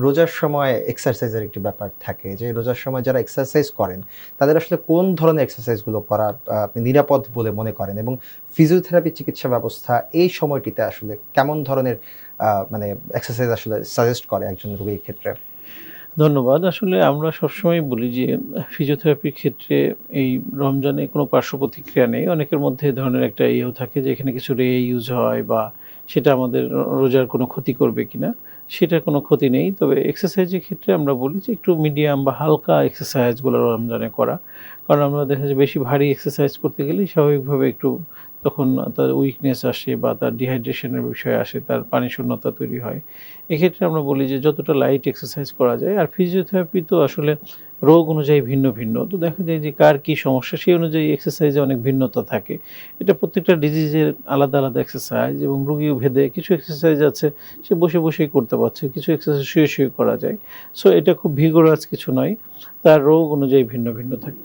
রোজার সময় এক্সারসাইজের একটি ব্যাপার থাকে যে রোজার সময় যারা এক্সারসাইজ করেন তাদের আসলে কোন ধরনের এক্সারসাইজ গুলো করা আপনি নিরাপদ বলে মনে করেন এবং ফিজিওথেরাপি চিকিৎসা ব্যবস্থা এই সময়টিতে আসলে কেমন ধরনের মানে এক্সারসাইজ আসলে সাজেস্ট করে একজন রোগীর ক্ষেত্রে? ধন্যবাদ। আসলে আমরা সবসময়ই বলি যে ফিজিওথেরাপির ক্ষেত্রে এই রমজানে কোনো পার্শ্ব প্রতিক্রিয়া নেই। অনেকের মধ্যে এ ধরনের একটা ইয়েও থাকে যে এখানে কিছু ইউজ হয় বা সেটা আমাদের রোজার কোনো ক্ষতি করবে কিনা? সেটার কোনো ক্ষতি নেই। তবে এক্সারসাইজের ক্ষেত্রে আমরা বলি যে একটু মিডিয়াম বা হালকা এক্সারসাইজগুলো রমজানে করা। কারণ আমরা দেখা যায় বেশি ভারী এক্সারসাইজ করতে গেলেই স্বাভাবিকভাবে একটু তখন তার উইকনেস আসে বা তার ডিহাইড্রেশন এর বিষয় আসে, তার পানি শূন্যতা তৈরি হয়। এক্ষেত্রে আমরা বলি যে যতটা লাইট এক্সারসাইজ করা যায়। আর ফিজিওথেরাপি তো আসলে রোগ অনুযায়ী ভিন্ন, ভিন্ন। তো দেখা যায় যে কার কি সমস্যা সেই অনুযায়ী এক্সারসাইজে অনেক ভিন্নতা থাকে। এটা প্রত্যেকটা ডিজিজের আলাদা, আলাদা এক্সারসাইজ এবং রোগী ভেদে কিছু এক্সারসাইজ আছে সে বসে, বসেই করতে পারছে। কিছু এক্সারসাইজ শুয়ে, শুয়ে করা যায়। সো এটা খুব ভিগোরাস কিছু নয়। তার রোগ অনুযায়ী ভিন্ন, ভিন্ন থাকে।